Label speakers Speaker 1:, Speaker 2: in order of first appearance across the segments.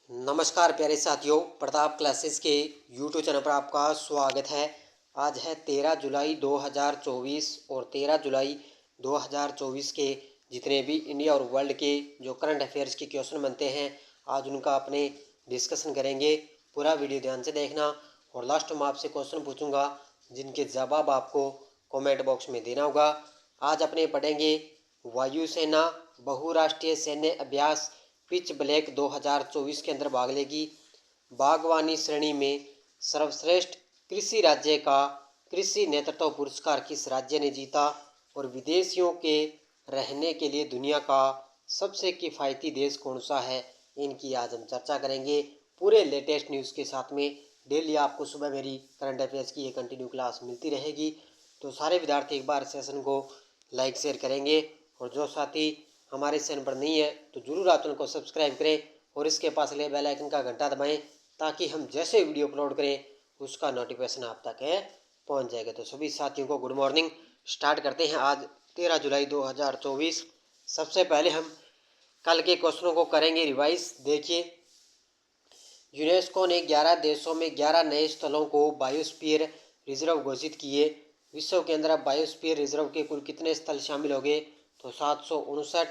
Speaker 1: नमस्कार प्यारे साथियों, प्रताप क्लासेस के यूट्यूब चैनल पर आपका स्वागत है। आज है 13 जुलाई 2024 और 13 जुलाई 2024 के जितने भी इंडिया और वर्ल्ड के जो करंट अफेयर्स के क्वेश्चन बनते हैं, आज उनका अपने डिस्कशन करेंगे। पूरा वीडियो ध्यान से देखना और लास्ट में आपसे क्वेश्चन पूछूंगा जिनके जवाब आपको कमेंट बॉक्स में देना होगा। आज अपने पढ़ेंगे वायुसेना बहुराष्ट्रीय सैन्य अभ्यास पिच ब्लैक 2024 के अंदर भाग लेगी। बागवानी श्रेणी में सर्वश्रेष्ठ कृषि राज्य का कृषि नेतृत्व पुरस्कार किस राज्य ने जीता और विदेशियों के रहने के लिए दुनिया का सबसे किफ़ायती देश कौन सा है, इनकी आज हम चर्चा करेंगे पूरे लेटेस्ट न्यूज़ के साथ में। डेली आपको सुबह मेरी करंट अफेयर्स की ये कंटिन्यू क्लास मिलती रहेगी, तो सारे विद्यार्थी एक बार सेशन को लाइक शेयर करेंगे और जो साथी हमारे चैनल पर नहीं है तो जरूर आप चैनल को सब्सक्राइब करें और इसके पास ले बेल आइकन का घंटा दबाएं ताकि हम जैसे वीडियो अपलोड करें उसका नोटिफिकेशन आप तक है पहुंच जाएगा। तो सभी साथियों को गुड मॉर्निंग। स्टार्ट करते हैं आज 13 जुलाई 2024। सबसे पहले हम कल के क्वेश्चनों को करेंगे रिवाइज। देखिए, यूनेस्को ने 11 देशों में 11 नए स्थलों को बायोस्फीयर रिजर्व घोषित किए। विश्व के अंदर अब बायोस्फीयर रिजर्व के कुल कितने स्थल शामिल हो गए, तो 759।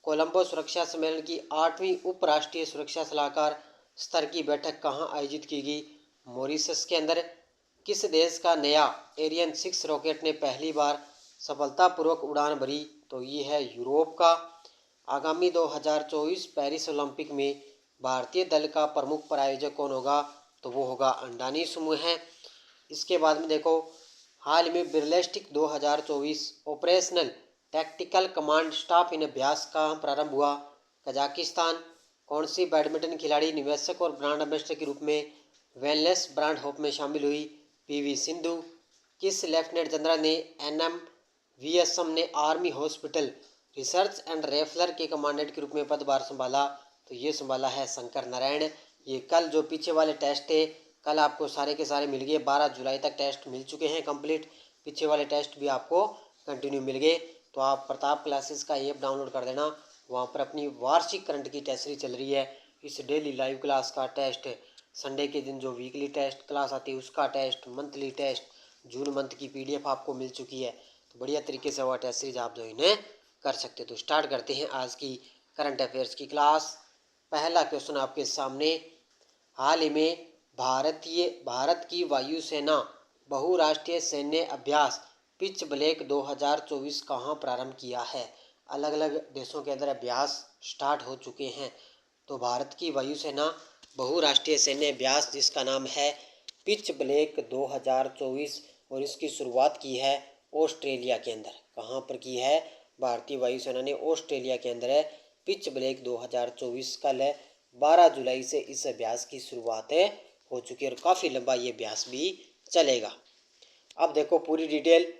Speaker 1: कोलंबो सुरक्षा सम्मेलन की 8वीं उपराष्ट्रीय सुरक्षा सलाहकार स्तर की बैठक कहाँ आयोजित की गई, मॉरिशस के अंदर। किस देश का नया एरियन 6 रॉकेट ने पहली बार सफलतापूर्वक उड़ान भरी, तो ये है यूरोप का। आगामी 2024 पेरिस ओलंपिक में भारतीय दल का प्रमुख प्रायोजक कौन होगा, तो वो होगा अंडानी समूह है। इसके बाद में देखो, हाल में बिरलेस्टिक 2024 ऑपरेशनल टैक्टिकल कमांड स्टाफ इन अभ्यास का प्रारंभ हुआ, कजाकिस्तान। कौन सी बैडमिंटन खिलाड़ी निवेशक और ब्रांड एम्बेसडर के रूप में वेलनेस ब्रांड होप में शामिल हुई, पीवी सिंधु। किस लेफ्टिनेंट जनरल ने एनएमवीएसएम ने आर्मी हॉस्पिटल रिसर्च एंड रेफलर के कमांडेंट के रूप में पदभार संभाला, तो ये संभाला है शंकर नारायण। ये कल जो पीछे वाले टेस्ट थे, कल आपको सारे के सारे मिल गए। 12 जुलाई तक टेस्ट मिल चुके हैं कंप्लीट, पीछे वाले टेस्ट भी आपको कंटिन्यू मिल गए। तो आप प्रताप क्लासेस का ऐप डाउनलोड कर देना, वहाँ पर अपनी वार्षिक करंट की टेस्ट सीरीज चल रही है। इस डेली लाइव क्लास का टेस्ट, संडे के दिन जो वीकली टेस्ट क्लास आती है उसका test, monthly test, June month की पीडीएफ आपको मिल चुकी है। तो बढ़िया तरीके से वह टेस्ट सीरीज आप जो इन्हें कर सकते हो। तो स्टार्ट करते हैं आज की करंट अफेयर्स की क्लास। पहला क्वेश्चन आपके सामने, हाल ही में भारत की वायुसेना बहुराष्ट्रीय सैन्य अभ्यास पिच ब्लैक 2024 कहाँ प्रारंभ किया है। अलग अलग देशों के अंदर अभ्यास स्टार्ट हो चुके हैं, तो भारत की वायुसेना बहुराष्ट्रीय सैन्य अभ्यास जिसका नाम है पिच ब्लैक 2024 और इसकी शुरुआत की है ऑस्ट्रेलिया के अंदर। कहाँ पर की है, भारतीय वायुसेना ने ऑस्ट्रेलिया के अंदर है। पिच ब्लैक 2024 कल है 12 जुलाई से इस अभ्यास की शुरुआत हो चुकी है और काफ़ी लंबा ये अभ्यास भी चलेगा। अब देखो पूरी डिटेल,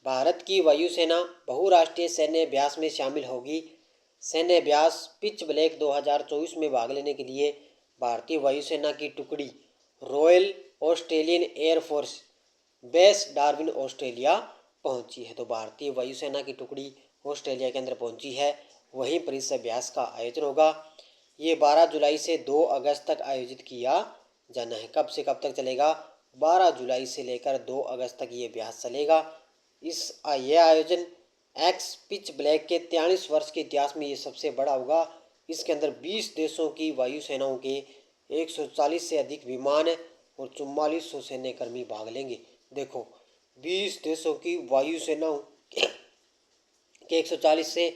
Speaker 1: भारत की वायुसेना बहुराष्ट्रीय सैन्य अभ्यास में शामिल होगी। सैन्य अभ्यास पिच ब्लैक 2024 में भाग लेने के लिए भारतीय वायुसेना की टुकड़ी royal Australian air force base Darwin Australia पहुंची है। तो भारतीय वायुसेना की टुकड़ी ऑस्ट्रेलिया के अंदर पहुंची है, वहीं पर इस अभ्यास का आयोजन होगा। ये 12 जुलाई से 2 अगस्त तक आयोजित किया जाना है। कब से कब तक चलेगा, 12 जुलाई से लेकर 2 अगस्त तक ये अभ्यास चलेगा। ये आयोजन एक्स पिच ब्लैक के 43 वर्ष के इतिहास में ये सबसे बड़ा होगा। इसके अंदर 20 देशों की वायुसेनाओं के 140 से अधिक विमान और 4400 सैन्यकर्मी भाग लेंगे। देखो, 20 देशों की वायुसेनाओं के 140 से,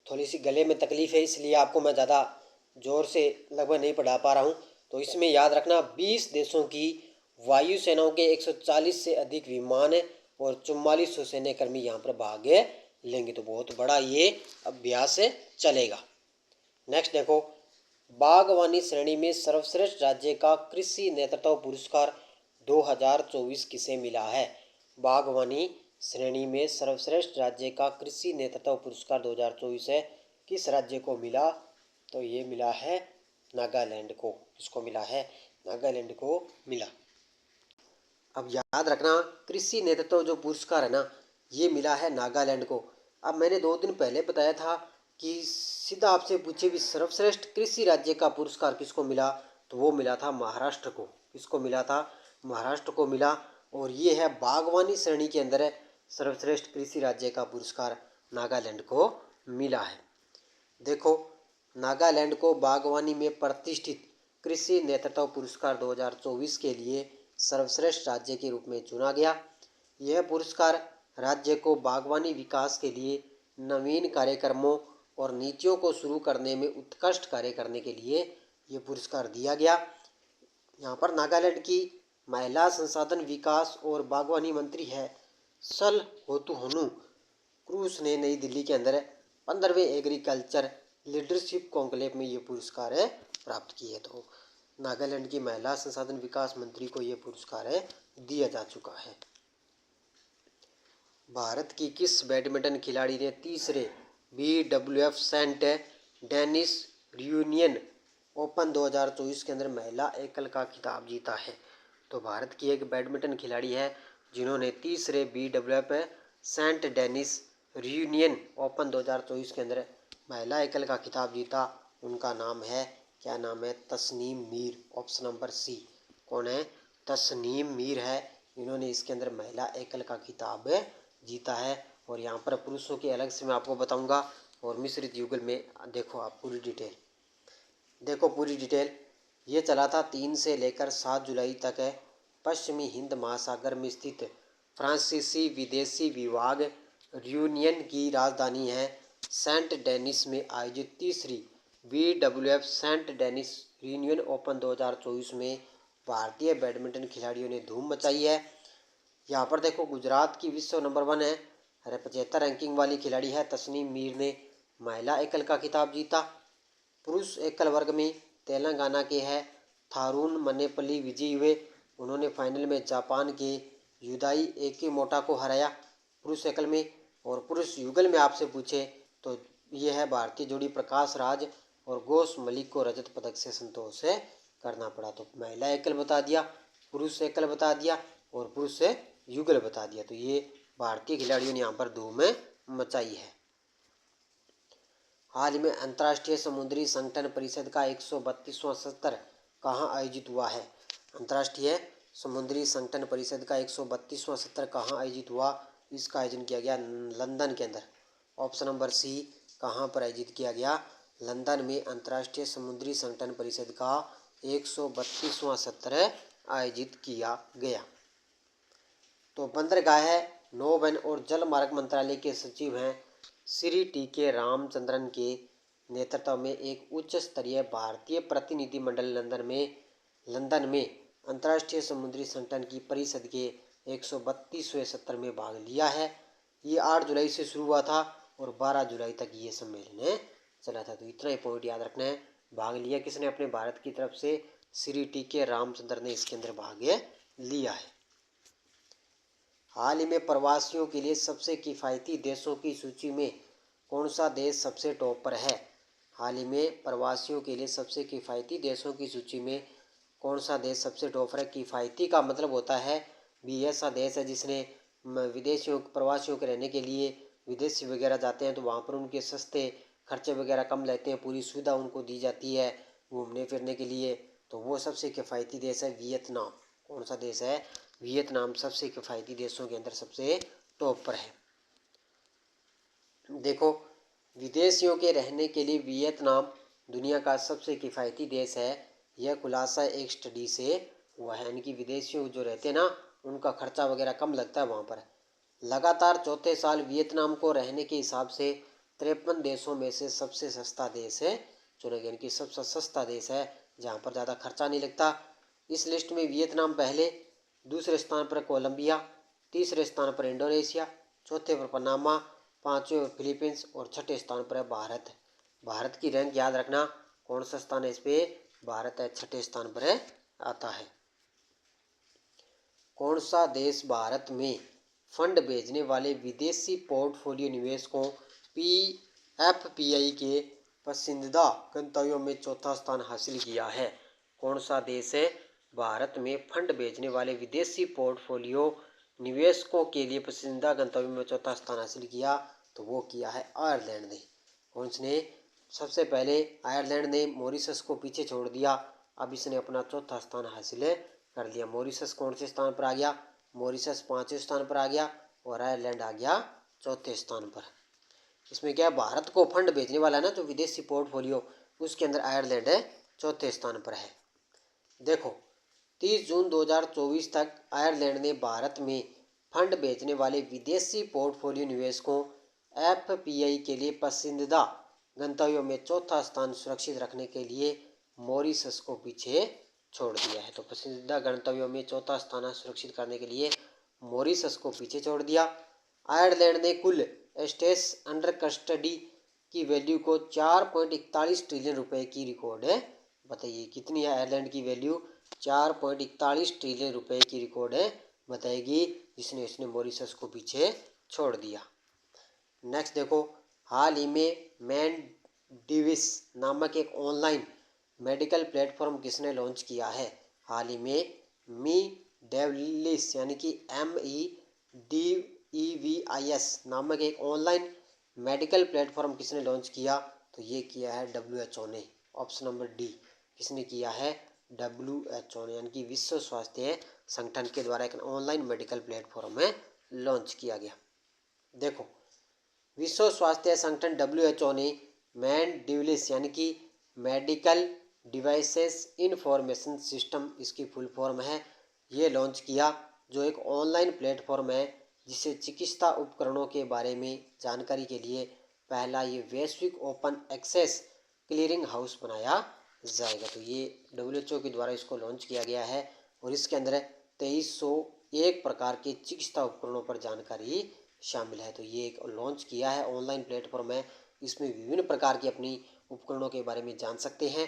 Speaker 1: थोड़ी सी गले में तकलीफ है इसलिए आपको मैं ज़्यादा ज़ोर से लगभग नहीं पढ़ा पा रहा हूँ। तो इसमें याद रखना 20 देशों की वायुसेनाओं के 140 से अधिक विमान और 4400 सैन्यकर्मी यहाँ पर भाग लेंगे। तो बहुत बड़ा ये अभ्यास चलेगा। नेक्स्ट देखो, बागवानी श्रेणी में सर्वश्रेष्ठ राज्य का कृषि नेतृत्व पुरस्कार 2024 किसे मिला है। बागवानी श्रेणी में सर्वश्रेष्ठ राज्य का कृषि नेतृत्व पुरस्कार 2024 है, किस राज्य को मिला, तो ये मिला है नागालैंड को। किसको मिला है, नागालैंड को मिला। अब याद रखना, कृषि नेतृत्व जो पुरस्कार है ना, ये मिला है नागालैंड को। अब मैंने 2 दिन पहले बताया था कि सीधा आपसे पूछे भी सर्वश्रेष्ठ कृषि राज्य का पुरस्कार किसको मिला, तो वो मिला था महाराष्ट्र को। किसको मिला था, महाराष्ट्र को मिला। और ये है बागवानी श्रेणी के अंदर सर्वश्रेष्ठ कृषि राज्य का पुरस्कार नागालैंड को मिला है। देखो, नागालैंड को बागवानी में प्रतिष्ठित कृषि नेतृत्व पुरस्कार 2024 के लिए सर्वश्रेष्ठ राज्य के रूप में चुना गया। यह पुरस्कार राज्य को बागवानी विकास के लिए नवीन कार्यक्रमों और नीतियों को शुरू करने में उत्कृष्ट कार्य करने के लिए ये पुरस्कार दिया गया। यहाँ पर नागालैंड की महिला संसाधन विकास और बागवानी मंत्री है सल होतुहोनु क्रूस ने नई दिल्ली के अंदर 15वें एग्रीकल्चर लीडरशिप कॉन्क्लेव में ये पुरस्कार प्राप्त किए। तो नागालैंड की महिला संसाधन विकास मंत्री को ये पुरस्कार दिया जा चुका है। भारत की किस बैडमिंटन खिलाड़ी ने तीसरे BWF Saint Denis Reunion Open 2024 के अंदर महिला एकल का खिताब जीता है? तो भारत की एक बैडमिंटन खिलाड़ी है जिन्होंने तीसरे BWF Saint Denis Reunion Open 2024 के अंदर महिला एकल का खिताब जीता। उनका नाम है, क्या नाम है, Tasnim Mir. Option number C. कौन है, तस्नीम मीर है। इन्होंने इसके अंदर महिला एकल का खिताब जीता है। और यहाँ पर पुरुषों की अलग से मैं आपको बताऊंगा और मिश्रित युगल में देखो आप पूरी डिटेल। देखो पूरी डिटेल, ये चला था 3 से लेकर 7 जुलाई तक है। पश्चिमी हिंद महासागर में स्थित फ्रांसीसी विदेशी विभाग रियूनियन की राजधानी है सेंट डेनिस में आयोजित तीसरी BWF Saint Denis Reunion Open 2024 में भारतीय बैडमिंटन खिलाड़ियों ने धूम मचाई है। यहाँ पर देखो, गुजरात की विश्व नंबर 1 है, 75 रैंकिंग वाली खिलाड़ी है तस्नीम मीर ने महिला एकल का खिताब जीता। पुरुष एकल वर्ग में तेलंगाना के हैं थारून मनेपल्ली विजयी हुए। उन्होंने फाइनल में जापान के युदाई एकिमोटा को हराया पुरुष एकल में। और पुरुष युगल में आपसे पूछे तो ये है भारतीय जोड़ी प्रकाश राज और घोष मलिक को रजत पदक से संतोष करना पड़ा। तो महिला एकल बता दिया, पुरुष एकल बता दिया और पुरुष युगल बता दिया। तो ये भारतीय खिलाड़ियों ने यहाँ पर धूम मचाई है। हाल ही में अंतर्राष्ट्रीय समुद्री संगठन परिषद का 132वां सत्र कहाँ आयोजित हुआ है? अंतर्राष्ट्रीय समुद्री संगठन परिषद का 132वां सत्र कहाँ आयोजित हुआ? इसका आयोजन किया गया लंदन के अंदर। Option number C. कहाँ पर आयोजित किया गया? लंदन में अंतर्राष्ट्रीय समुद्री संगठन परिषद का 132वां सत्र आयोजित किया गया। तो बंदरगाह है, नौवन और जल मार्ग मंत्रालय के सचिव हैं श्री TK रामचंद्रन के नेतृत्व में एक उच्च स्तरीय भारतीय प्रतिनिधिमंडल लंदन में अंतर्राष्ट्रीय समुद्री संगठन की परिषद के 132वें सत्र में भाग लिया है। ये 8 जुलाई से शुरू हुआ था और 12 जुलाई तक ये सम्मेलन चला था। तो इतना ही पॉइंट याद रखना है। भाग लिया किसने अपने भारत की तरफ से? श्री TK रामचंद्र ने इसके अंदर भाग लिया है। हाल ही में प्रवासियों के लिए सबसे किफ़ायती देशों की सूची में कौन सा देश सबसे टॉप पर है? हाल ही में प्रवासियों के लिए सबसे किफ़ायती देशों की सूची में कौन सा देश सबसे टॉप पर है? किफ़ायती का मतलब होता है भी ऐसा देश है जिसने विदेशियों प्रवासियों के रहने के लिए विदेशी वगैरह जाते हैं तो वहाँ पर उनके सस्ते खर्चे वगैरह कम लेते हैं, पूरी सुविधा उनको दी जाती है घूमने फिरने के लिए। तो वो सबसे किफ़ायती देश है वियतनाम। कौन सा देश है? वियतनाम सबसे किफ़ायती देशों के अंदर सबसे टॉप पर है। देखो, विदेशियों के रहने के लिए वियतनाम दुनिया का सबसे किफ़ायती देश है। यह खुलासा एक स्टडी से हुआ है, यानी कि विदेशियों जो रहते हैं ना उनका खर्चा वगैरह कम लगता है वहाँ पर। लगातार चौथे साल वियतनाम को रहने के हिसाब से 53 देशों में से सबसे सस्ता देश चुना गया, यानी कि सबसे सस्ता देश है जहाँ पर ज़्यादा खर्चा नहीं लगता। इस लिस्ट में वियतनाम पहले, दूसरे स्थान पर कोलंबिया, तीसरे स्थान पर इंडोनेशिया, चौथे पर पनामा, पाँचवें पर फिलीपींस और छठे स्थान पर है भारत। भारत की रैंक याद रखना, कौन सा स्थान है इस पे? भारत है छठे स्थान पर आता है। कौन सा देश भारत में फंड भेजने वाले विदेशी पोर्टफोलियो निवेशकों PFPI के पसंदीदा गंतव्यों में चौथा स्थान हासिल किया है? कौन सा देश है भारत में फंड भेजने वाले विदेशी पोर्टफोलियो निवेशकों के लिए पसंदीदा गंतव्यों में चौथा स्थान हासिल किया? तो वो किया है आयरलैंड ने। कौन ने? सबसे पहले आयरलैंड ने मॉरिशस को पीछे छोड़ दिया। अब इसने अपना चौथा स्थान हासिल कर लिया। मॉरिशस कौन से स्थान पर आ गया? मॉरिशस 5वें स्थान पर आ गया और आयरलैंड आ गया चौथे स्थान पर। इसमें क्या है, भारत को फंड भेजने वाला ना जो विदेशी पोर्टफोलियो, उसके अंदर आयरलैंड है चौथे स्थान पर है। देखो 30 जून 2024 तक आयरलैंड ने भारत में फंड भेजने वाले विदेशी पोर्टफोलियो निवेशकों एफपीआई के लिए पसंदीदा गंतव्यों में चौथा स्थान सुरक्षित रखने के लिए मॉरिशस को पीछे छोड़ दिया है। तो पसंदीदा गंतव्यों में चौथा स्थान सुरक्षित करने के लिए मॉरिशस को पीछे छोड़ दिया। आयरलैंड ने कुल एस्टेट्स अंडर कस्टडी की वैल्यू को 4.41 ट्रिलियन रुपए की रिकॉर्ड है। बताइए कितनी है आयरलैंड की वैल्यू? 4.41 ट्रिलियन रुपए की रिकॉर्ड है बताएगी, जिसने इसने मॉरिशस को पीछे छोड़ दिया। नेक्स्ट देखो, हाल ही में मेडिविस नामक एक ऑनलाइन मेडिकल प्लेटफॉर्म किसने लॉन्च किया है? हाल ही में मेडिविस यानी कि MEDEVIS नामक एक ऑनलाइन मेडिकल प्लेटफॉर्म किसने लॉन्च किया? तो ये किया है WHO ने। Option number D. किसने किया है? WHO ने, यानी कि विश्व स्वास्थ्य संगठन के द्वारा एक ऑनलाइन मेडिकल प्लेटफॉर्म में लॉन्च किया गया। देखो विश्व स्वास्थ्य संगठन WHO ने मेडिविस यानी कि मेडिकल डिवाइसेस इंफॉर्मेशन सिस्टम, इसकी फुल फॉर्म है, ये लॉन्च किया, जो एक ऑनलाइन प्लेटफॉर्म है जिसे चिकित्सा उपकरणों के बारे में जानकारी के लिए पहला ये वैश्विक ओपन एक्सेस क्लियरिंग हाउस बनाया जाएगा। तो ये WHO के द्वारा इसको लॉन्च किया गया है और इसके अंदर 2301 प्रकार के चिकित्सा उपकरणों पर जानकारी शामिल है। तो ये एक लॉन्च किया है ऑनलाइन प्लेटफॉर्म है, इसमें विभिन्न प्रकार की अपनी उपकरणों के बारे में जान सकते हैं।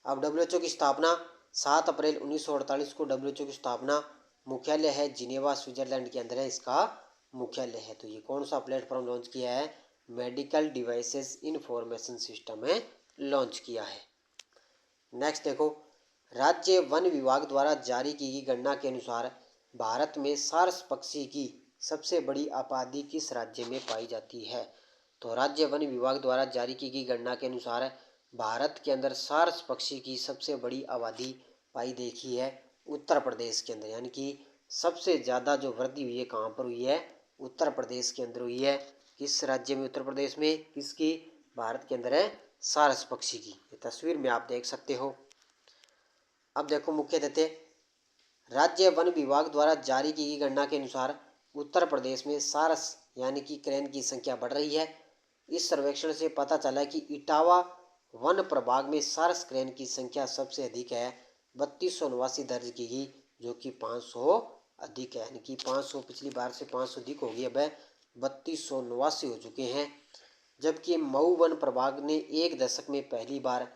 Speaker 1: अब WHO की स्थापना 7 अप्रैल 1948 को WHO की स्थापना, मुख्यालय है जिनेवा स्विट्जरलैंड के अंदर है, इसका मुख्यालय है। तो ये कौन सा प्लेटफॉर्म लॉन्च किया है? मेडिकल डिवाइसेस इंफॉर्मेशन सिस्टम है लॉन्च किया है। नेक्स्ट देखो, राज्य वन विभाग द्वारा जारी की गई गणना के अनुसार भारत में सार्स पक्षी की सबसे बड़ी आबादी किस राज्य में पाई जाती है? तो राज्य वन विभाग द्वारा जारी की गई गणना के अनुसार भारत के अंदर सार्स पक्षी की सबसे बड़ी आबादी पाई देखी है उत्तर प्रदेश के अंदर, यानी कि सबसे ज़्यादा जो वृद्धि हुई है कहाँ पर हुई है? उत्तर प्रदेश के अंदर हुई है। किस राज्य में? उत्तर प्रदेश में। किसकी? भारत के अंदर है सारस पक्षी की। ये तस्वीर में आप देख सकते हो। अब देखो मुख्य तथ्य, राज्य वन विभाग द्वारा जारी की गई गणना के अनुसार उत्तर प्रदेश में सारस यानी कि क्रेन की संख्या बढ़ रही है। इस सर्वेक्षण से पता चला कि इटावा वन प्रभाग में सारस क्रेन की संख्या सबसे अधिक है, 3289 दर्ज की गई, जो कि 500 अधिक है, यानी कि 500 पिछली बार से 500 अधिक हो गई, अब 3289 हो चुके हैं। जबकि मऊ वन प्रभाग ने एक दशक में पहली बार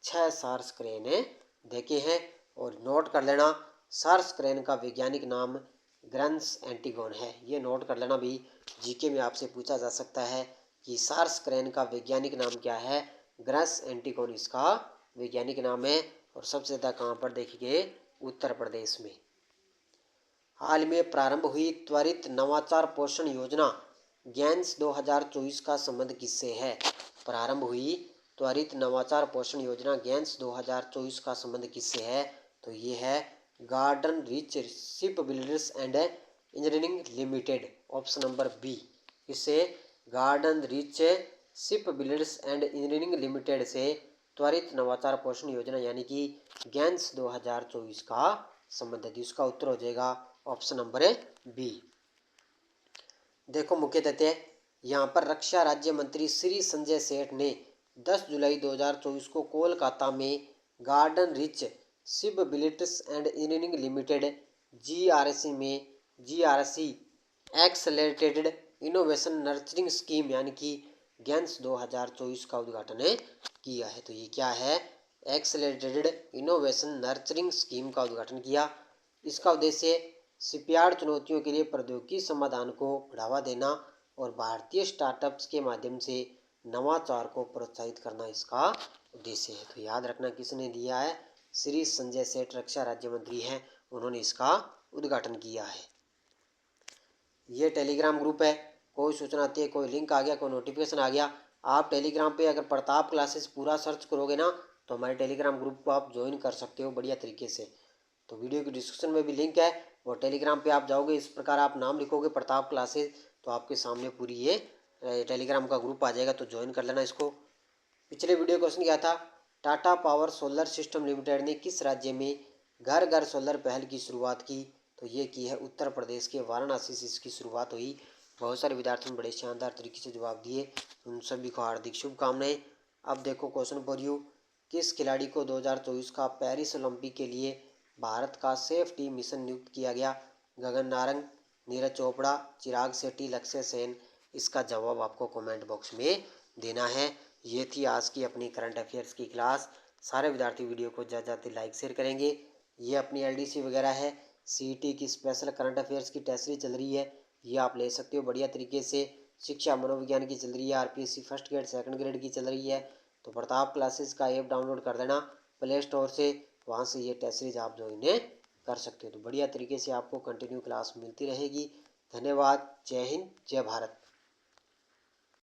Speaker 1: 6 सार्स क्रेन देखे हैं। और नोट कर लेना, सार्स क्रेन का वैज्ञानिक नाम ग्रंस एंटीगोन है। ये नोट कर लेना भी, जीके में आपसे पूछा जा सकता है कि सार्स क्रेन का वैज्ञानिक नाम क्या है? ग्रंस एंटीगोन इसका वैज्ञानिक नाम है। और सबसे ज़्यादा कहाँ पर देखेंगे? उत्तर प्रदेश में। हाल में प्रारंभ हुई त्वरित नवाचार पोषण योजना गेंस 2024 का संबंध किससे है? प्रारंभ हुई त्वरित नवाचार पोषण योजना गेंस 2024 का संबंध किससे है? तो ये है Garden Reach Shipbuilders and Engineering Limited, option number B. इससे Garden Reach Shipbuilders and Engineering Limited से त्वरित नवाचार पोषण योजना यानी कि गेंस 2024 का संबंध है। इसका उत्तर हो जाएगा ऑप्शन नंबर बी। देखो मुख्य तथ्य, यहाँ पर रक्षा राज्य मंत्री श्री संजय सेठ ने 10 जुलाई 2024 को कोलकाता में garden Reach Shipbuilders and Engineering limited GRC accelerated innovation nurturing scheme यानी कि गेंस 2024 का उद्घाटन किया है। तो ये क्या है? एक्सलेटेड इनोवेशन नर्चरिंग स्कीम का उद्घाटन किया। इसका उद्देश्य शिपयार्ड चुनौतियों के लिए प्रौद्योगिकी समाधान को बढ़ावा देना और भारतीय स्टार्टअप्स के माध्यम से नवाचार को प्रोत्साहित करना इसका उद्देश्य है। तो याद रखना किसने दिया है? श्री संजय सेठ रक्षा राज्य मंत्री हैं, उन्होंने इसका उद्घाटन किया है। ये टेलीग्राम ग्रुप है, कोई सूचना आती है, कोई लिंक आ गया, कोई नोटिफिकेशन आ गया, आप टेलीग्राम पे अगर प्रताप क्लासेस पूरा सर्च करोगे ना तो हमारे टेलीग्राम ग्रुप को आप ज्वाइन कर सकते हो बढ़िया तरीके से। तो वीडियो की डिस्क्रिप्शन में भी लिंक है और टेलीग्राम पे आप जाओगे, इस प्रकार आप नाम लिखोगे प्रताप क्लासेस तो आपके सामने पूरी ये टेलीग्राम का ग्रुप आ जाएगा, तो ज्वाइन कर लेना इसको। पिछले वीडियो क्वेश्चन क्या था, Tata power solar system limited ने किस राज्य में घर घर सोलर पहल की शुरुआत की? तो ये की है उत्तर प्रदेश के वाराणसी से इसकी शुरुआत हुई। बहुत सारे विद्यार्थियों ने बड़े शानदार तरीके से जवाब दिए, उन सभी को हार्दिक शुभकामनाएं। अब देखो क्वेश्चन फॉर यू, किस खिलाड़ी को 2024 का पेरिस ओलंपिक के लिए भारत का सेफ टीम मिशन नियुक्त किया गया? गगन नारंग, नीरज चोपड़ा, चिराग शेट्टी, लक्ष्य सेन। इसका जवाब आपको कमेंट बॉक्स में देना है। ये थी आज की अपनी करंट अफेयर्स की क्लास। सारे विद्यार्थी वीडियो को ज़्यादा ज़्यादा लाइक शेयर करेंगे। ये अपनी एलडीसी वगैरह है, सीईटी की स्पेशल करंट अफेयर्स की टेस्ट सीरीज चल रही है, ये आप ले सकते हो बढ़िया तरीके से। शिक्षा मनोविज्ञान की चल रही है, RPSC first grade second grade की चल रही है। तो प्रताप क्लासेस का ऐप डाउनलोड कर देना प्ले स्टोर से, वहाँ से ये टेस्ट सीरीज आप जो इन्हें कर सकते हो। तो बढ़िया तरीके से आपको कंटिन्यू क्लास मिलती रहेगी। धन्यवाद। जय हिंद, जय भारत।